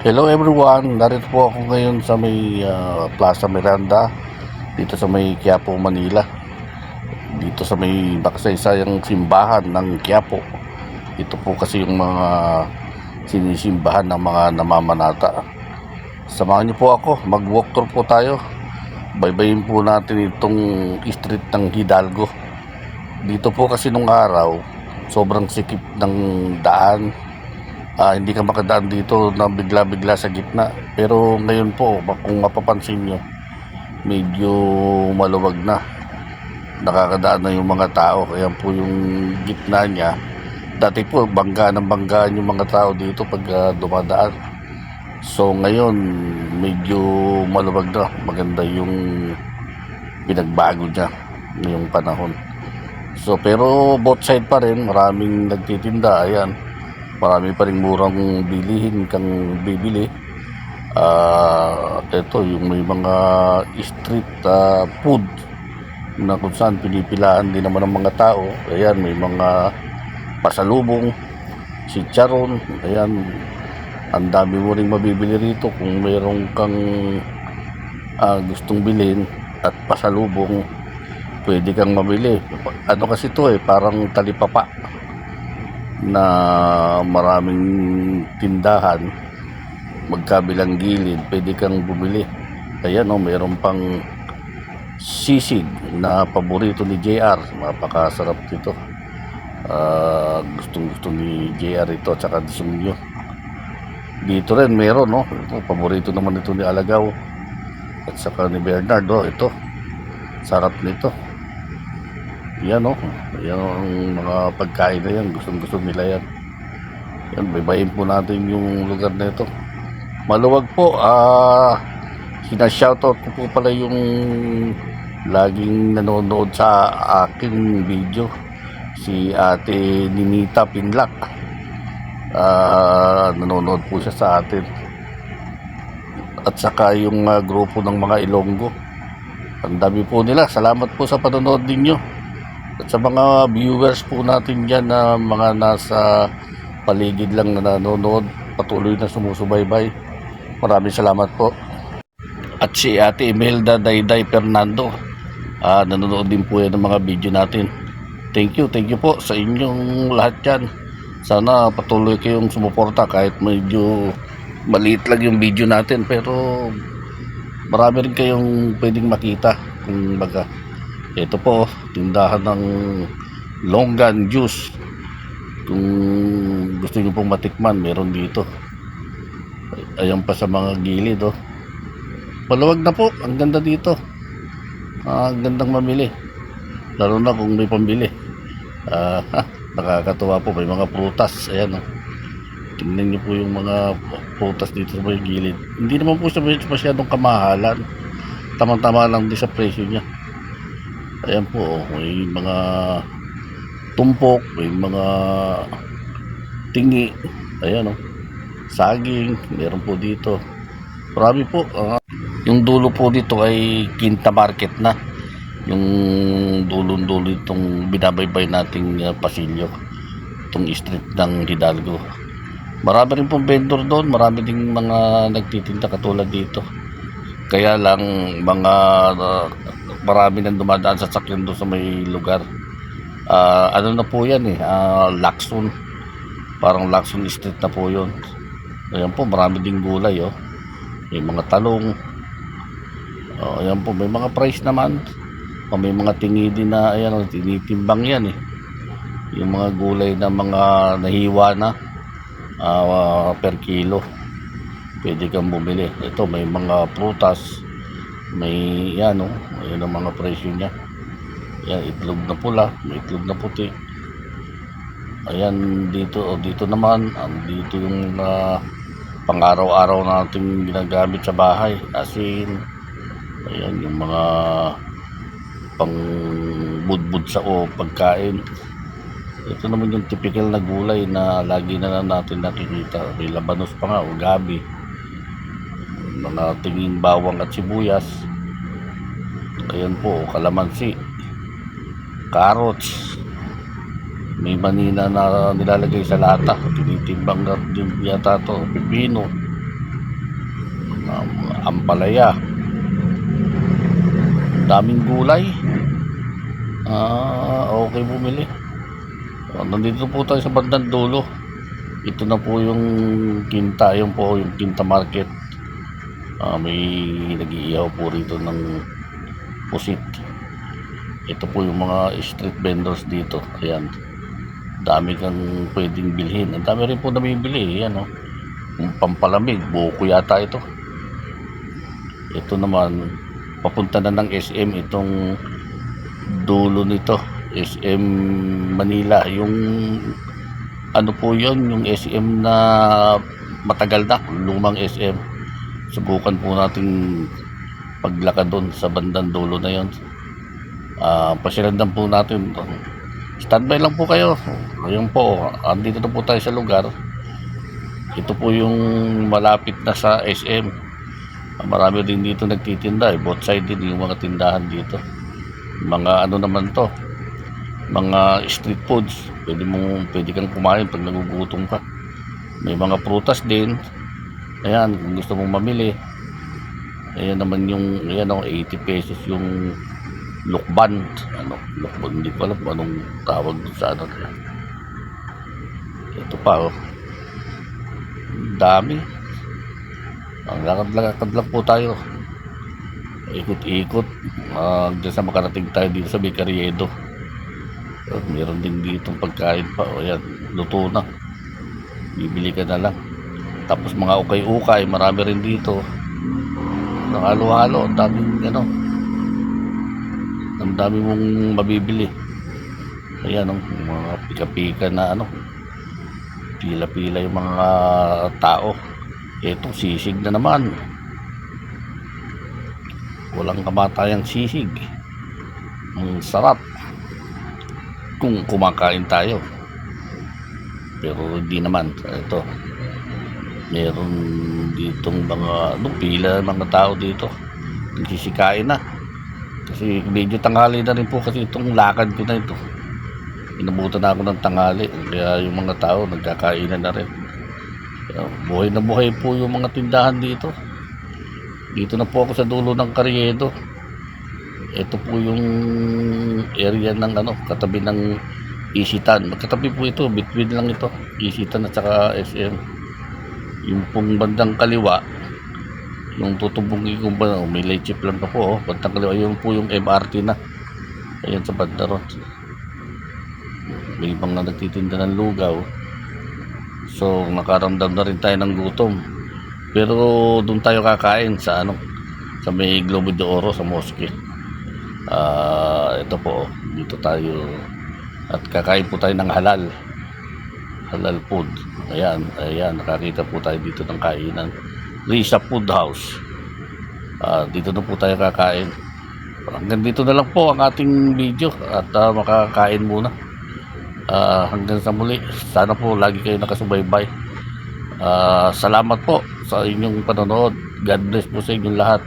Hello everyone, narito po ako ngayon sa may Plaza Miranda dito sa may Quiapo, Manila. Dito sa may nakasaysayang simbahan ng Quiapo. Ito po kasi yung mga sinisimbahan ng mga namamanata. Samahan niyo po ako, mag-walk tour po tayo. Baybayin po natin itong street ng Hidalgo. Dito po kasi nung araw, sobrang sikip ng daan. Hindi ka makadaan dito na bigla-bigla sa gitna. Pero ngayon po, kung mapapansin nyo, medyo maluwag na. Nakakadaan na yung mga tao. Kaya po yung gitna niya. Dati po, bangga ng banggaan yung mga tao dito pag dumadaan. So ngayon, medyo maluwag na. Maganda yung pinagbago niya ngayong panahon. So pero both side pa rin, maraming nagtitinda. Ayan. Marami pa rin murang bilihin kang bibili. Ito yung may mga street food na kung saan pinipilaan din naman ng mga tao. Ayan, may mga pasalubong, chicharon. Ayan, ang dami mo rin mabibili rito kung mayroong kang gustong bilhin at pasalubong. Pwede kang mamili. Ano kasi ito parang talipapa na maraming tindahan magkabilang gilid, pwede kang bumili. Ayan mayroon pang sisig na paborito ni JR, napakasarap dito. Gustong gusto ni JR ito at saka Disungyo. Dito rin meron ito, paborito naman ito ni Alagaw at saka ni Bernard. Ito sarap nito. Yan yan ang mga pagkain na yan, gustong-gusto nila yan. Yan, baybayin po natin yung lugar na ito. Maluwag po. Sinashoutout ko po pala yung laging nanonood sa aking video, si Ate Ninita Pinlac. Nanonood po siya sa atin. At saka yung grupo ng mga Ilonggo. Ang dami po nila. Salamat po sa panonood ninyo. At sa mga viewers po natin dyan na mga nasa paligid lang na nanonood, patuloy na sumusubaybay, maraming salamat po. At si Ate Imelda Dayday Fernando, nanonood din po yan ng mga video natin. Thank you po sa inyong lahat yan. Sana patuloy kayong sumuporta kahit medyo maliit lang yung video natin, pero marami rin kayong pwedeng makita. Kung baga, ito po, tindahan ng longgan juice. Kung gusto nyo pong matikman, meron dito. Ayan pa sa mga gilid maluwag na po, ang ganda dito. Ang gandang mamili, lalo na kung may pambili. Nakakatuwa po, may mga prutas. Ayan tingnan nyo po yung mga prutas dito sa mga gilid. Hindi naman po siya masyadong kamahalan, tama-tama lang din sa presyo nya. Ayan po, may mga tumpok, may mga tingi. Ayan saging, meron po dito. Marami po. Yung dulo po dito ay Quinta Market na. Yung dulo-dulo itong binabaybay nating pasilyo. Itong street ng Hidalgo. Marami rin pong vendor doon. Marami ding mga nagtitinda katulad dito. Kaya lang marami nang dumadaan sa sakyan doon sa may lugar. Ano na po yan Lacson. Parang Lacson Street na po yun. Ayan po, marami ding gulay may mga talong. Ayan po, may mga price naman. May mga tingi din na tinitimbang yan yung mga gulay na mga nahiwa na per kilo. Pwede kang bumili. Ito, may mga prutas. May ayan ang mga presyo nya. Ayan, itlog na pula, may itlog na puti. Ayan, dito naman, dito yung pang-araw-araw nating ginagamit sa bahay. Asin. Ayan, yung mga pang budbud sa pagkain. Ito naman yung typical na gulay na lagi na natin nakikita. May labanos pa nga gabi. Mga tinging bawang at sibuyas. Ayan po, kalamansi, carrots, may manina na nilalagay sa lata, tinitimbang na din yata to, pipino. ampalaya, daming gulay. Okay bumili. Nandito po tayo sa bandang dulo. Ito na po yung Quinta, yun po yung Quinta Market. May nag-iihaw po rito ng pusit. Ito po yung mga street vendors dito. Ayan, dami kang pwedeng bilhin. Ang dami rin po namibili. Ayan, yung pampalamig, buko yata ito. Ito naman, papunta na ng SM itong dulo nito, SM Manila. Yung ano po yun, yung SM na matagal na, lumang SM. Subukan po natin paglakad doon sa bandang dulo na yun. Pasyalandan po natin. Standby lang po kayo. Ayun po, andito na po tayo sa lugar. Ito po yung malapit na sa SM. Marami din dito nagtitinda, both side din yung mga tindahan dito. Mga ano naman to, mga street foods. Pwede kang kumain pag nagugutom ka. May mga prutas din. Ayan, kung gusto mong mamili. Ayan naman yung, ayan, 80 pesos yung lukban. Lukban, hindi ko alam anong tawag sa ano. Ito pa, dami. Ang lakad lang po tayo, ikot-ikot hanggang sa makarating tayo dito sa Carriedo. Meron din dito pagkain pa. Ayan, luto na, bibili ka na lang. Tapos mga ukay-ukay, marami rin dito. Halo-halo, ang daming ang dami mong mabibili. Ayan, mga pika-pika na pila-pila yung mga tao. Ito, sisig na naman. Walang kamatayang sisig. Ang sarap kung kumakain tayo. Pero hindi naman. Ito, meron ditong mga pila mga tao dito. Nagsisikain na. Kasi medyo tanghali na rin po kasi itong lakad ko na ito. Inabutan na ako ng tanghali. Kaya yung mga tao nagkakainan na rin. Buhay na buhay po yung mga tindahan dito. Dito na po ako sa dulo ng Carriedo. Ito po yung area ng katabi ng Isitan. Magkatabi po ito, between lang ito, Isitan at saka SM. Yung pong bandang kaliwa, yung tutubong kung ba, may light chip lang pa po, bandang kaliwa, yun po yung MRT na. Ayan sa banda ron. May mga nagtitinda ng lugaw. So nakaramdam na rin tayo ng gutom. Pero doon tayo kakain sa sa may Globo de Oro sa mosque. Ito po, dito tayo at kakain po tayo ng halal food. Ayan, nakakita po tayo dito ng kainan, Risa Food House. Dito na po tayo kakain. Hanggang dito na lang po ang ating video at makakain muna. Hanggang sa muli, sana po lagi kayo nakasubaybay. Salamat po sa inyong panonood. God bless po sa inyong lahat.